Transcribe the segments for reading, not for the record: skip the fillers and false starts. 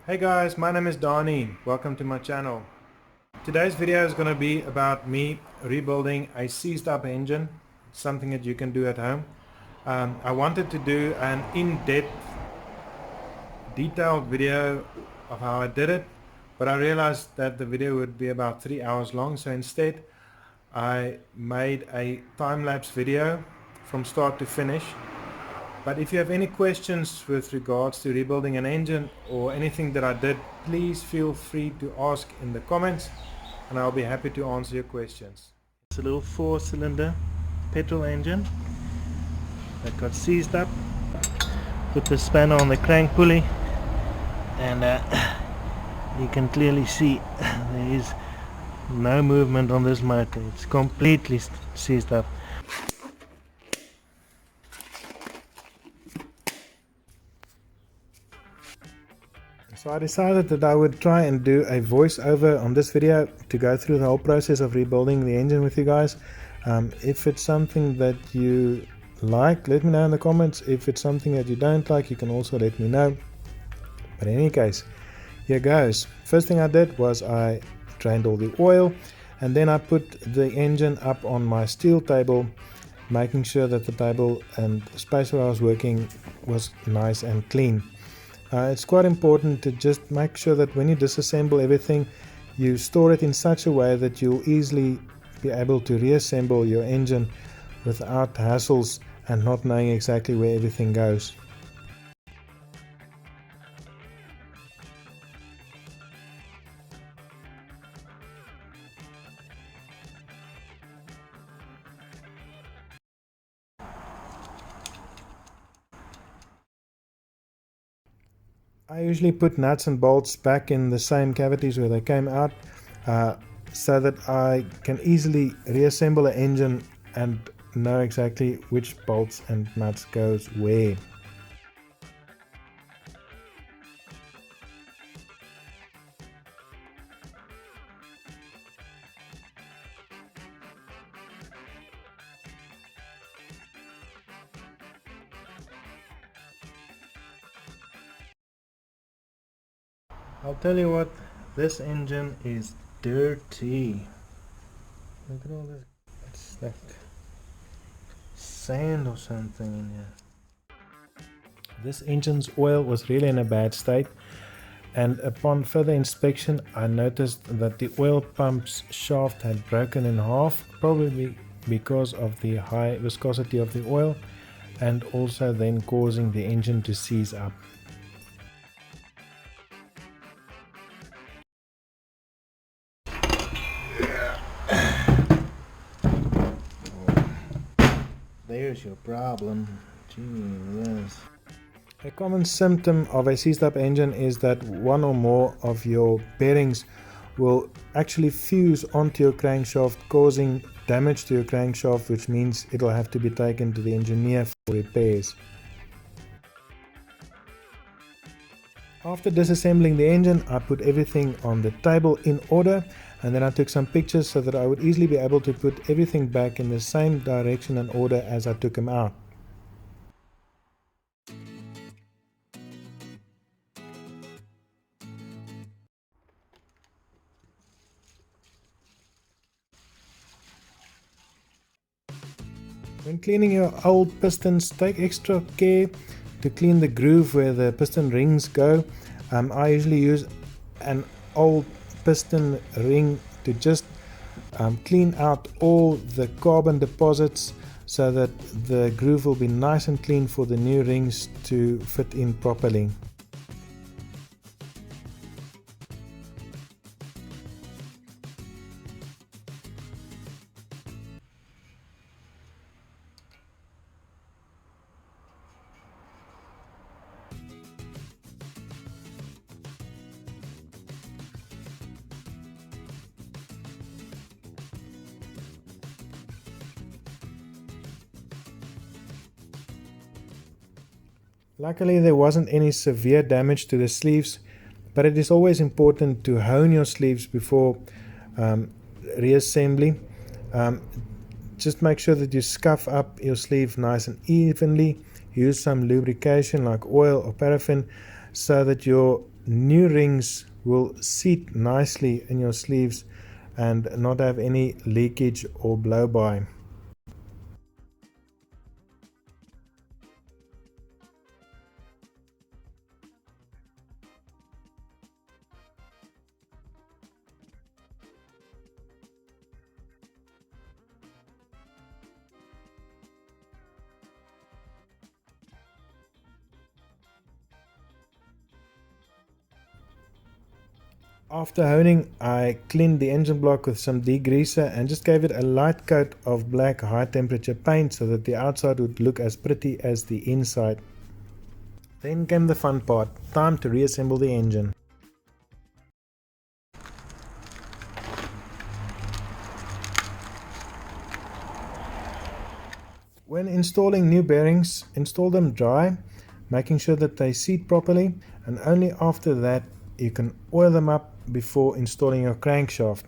Hey guys, my name is Donnie. Welcome to my channel. Today's video is going to be about me rebuilding a seized up engine, something that you can do at home. I wanted to do an in-depth, detailed video of how I did it, but I realized that the video would be about 3 hours long, so instead I made a time-lapse video from start to finish. But if you have any questions with regards to rebuilding an engine or anything that I did, please feel free to ask in the comments and I'll be happy to answer your questions. It's a little 4-cylinder petrol engine that got seized up. Put the spanner on the crank pulley and you can clearly see there is no movement on this motor. It's completely seized up. So I decided that I would try and do a voiceover on this video to go through the whole process of rebuilding the engine with you guys. If it's something that you like, let me know in the comments. If it's something that you don't like, you can also let me know. But in any case, here goes. First thing I did was I drained all the oil and then I put the engine up on my steel table, making sure that the table and the space where I was working was nice and clean. It's quite important to just make sure that when you disassemble everything, you store it in such a way that you'll easily be able to reassemble your engine without hassles and not knowing exactly where everything goes. I usually put nuts and bolts back in the same cavities where they came out so that I can easily reassemble an engine and know exactly which bolts and nuts goes where. I'll tell you what, this engine is dirty. Look at all this. It's like sand or something in here. This engine's oil was really in a bad state, and upon further inspection I noticed that the oil pump's shaft had broken in half, probably because of the high viscosity of the oil and also then causing the engine to seize up. There's your problem. Jesus. A common symptom of a seized up engine is that one or more of your bearings will actually fuse onto your crankshaft, causing damage to your crankshaft, which means it'll have to be taken to the engineer for repairs. After disassembling the engine, I put everything on the table in order, and then I took some pictures so that I would easily be able to put everything back in the same direction and order as I took them out. When cleaning your old pistons, take extra care to clean the groove where the piston rings go. I usually use an old piston ring to just clean out all the carbon deposits so that the groove will be nice and clean for the new rings to fit in properly. Luckily there wasn't any severe damage to the sleeves, but it is always important to hone your sleeves before reassembly. Just make sure that you scuff up your sleeve nice and evenly. Use some lubrication like oil or paraffin so that your new rings will seat nicely in your sleeves and not have any leakage or blow by. After honing, I cleaned the engine block with some degreaser and just gave it a light coat of black high temperature paint so that the outside would look as pretty as the inside. Then came the fun part, time to reassemble the engine. When installing new bearings, install them dry, making sure that they seat properly, and only after that you can oil them up before installing your crankshaft.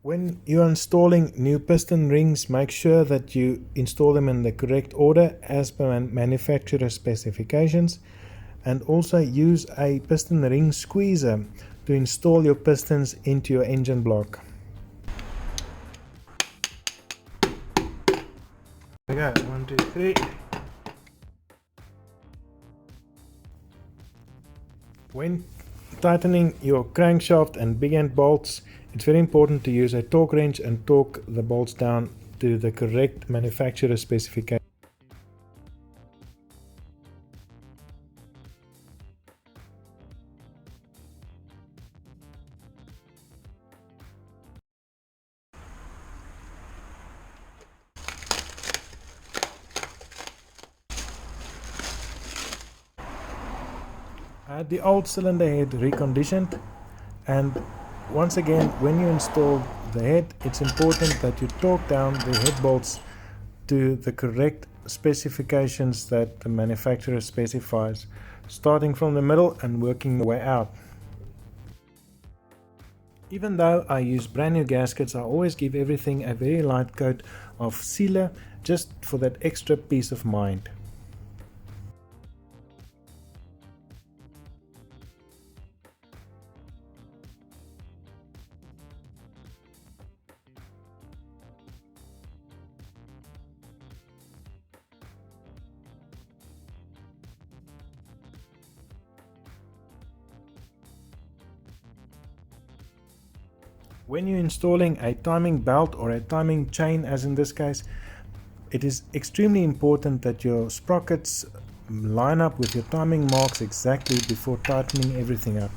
When you are installing new piston rings, make sure that you install them in the correct order as per manufacturer specifications, and also use a piston ring squeezer to install your pistons into your engine block. There we go, 1, 2, 3. When tightening your crankshaft and big end bolts, it's very important to use a torque wrench and torque the bolts down to the correct manufacturer specification. I had the old cylinder head reconditioned, and once again, when you install the head, it's important that you torque down the head bolts to the correct specifications that the manufacturer specifies, starting from the middle and working your way out. Even though I use brand new gaskets, I always give everything a very light coat of sealer just for that extra peace of mind. When you're installing a timing belt or a timing chain, as in this case, it is extremely important that your sprockets line up with your timing marks exactly before tightening everything up.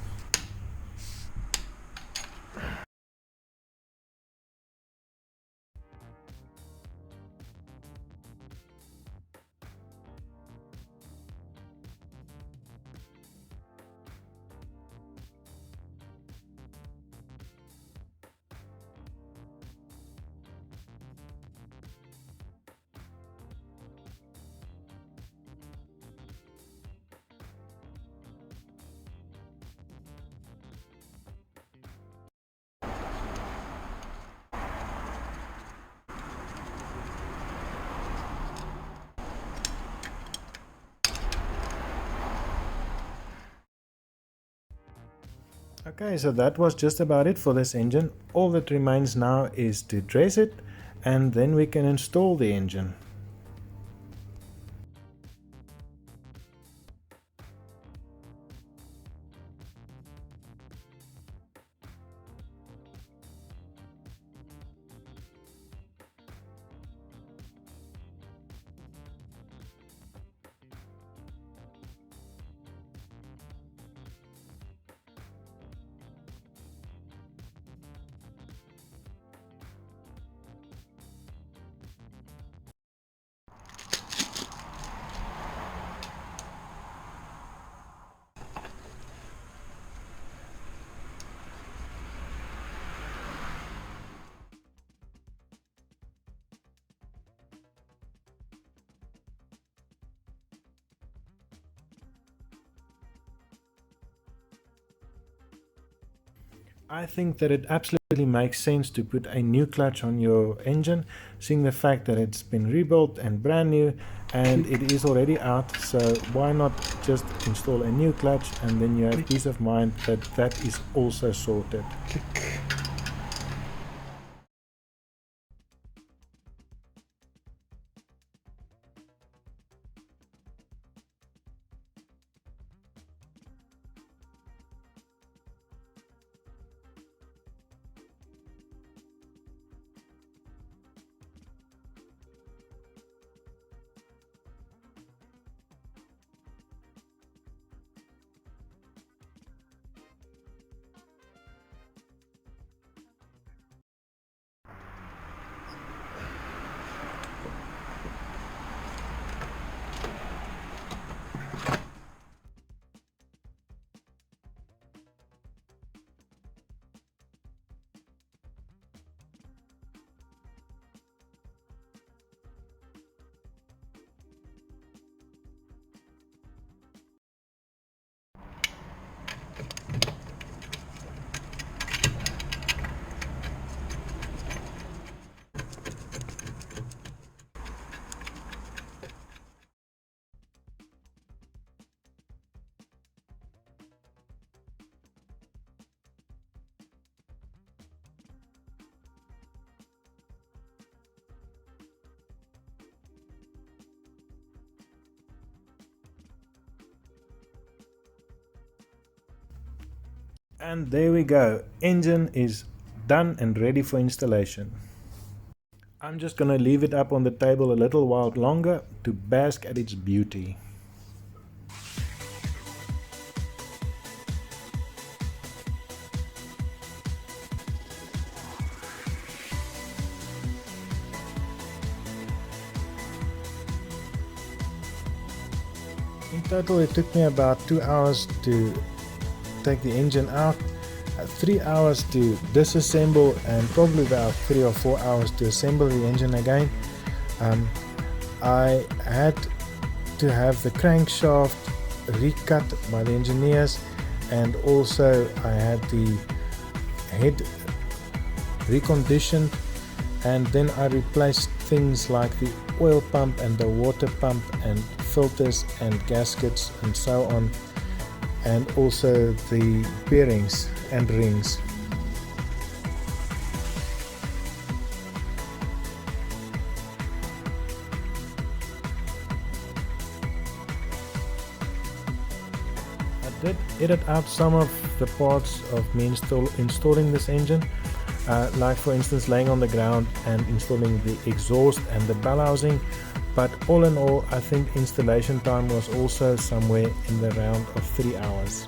Okay, so that was just about it for this engine. All that remains now is to dress it, and then we can install the engine. I think that it absolutely makes sense to put a new clutch on your engine, seeing the fact that it's been rebuilt and brand new and it is already out. So why not just install a new clutch, and then you have peace of mind that that is also sorted. And there we go, engine is done and ready for installation. I'm just gonna leave it up on the table a little while longer to bask at its beauty. In total it took me about 2 hours to take the engine out, 3 hours to disassemble, and probably about 3 or 4 hours to assemble the engine again. I had to have the crankshaft recut by the engineers, and also I had the head reconditioned, and then I replaced things like the oil pump and the water pump and filters and gaskets and so on, and also the bearings and rings. I did edit out some of the parts of me installing this engine, like for instance laying on the ground and installing the exhaust and the bell housing, but all in all I think installation time was also somewhere in the round of 3 hours.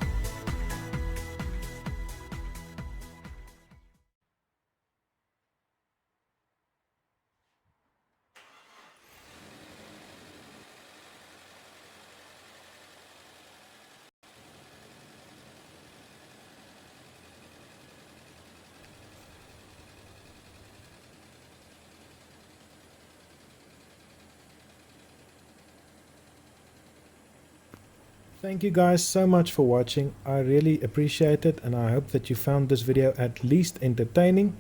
Thank you guys so much for watching. I really appreciate it, and I hope that you found this video at least entertaining,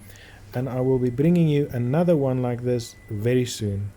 and I will be bringing you another one like this very soon.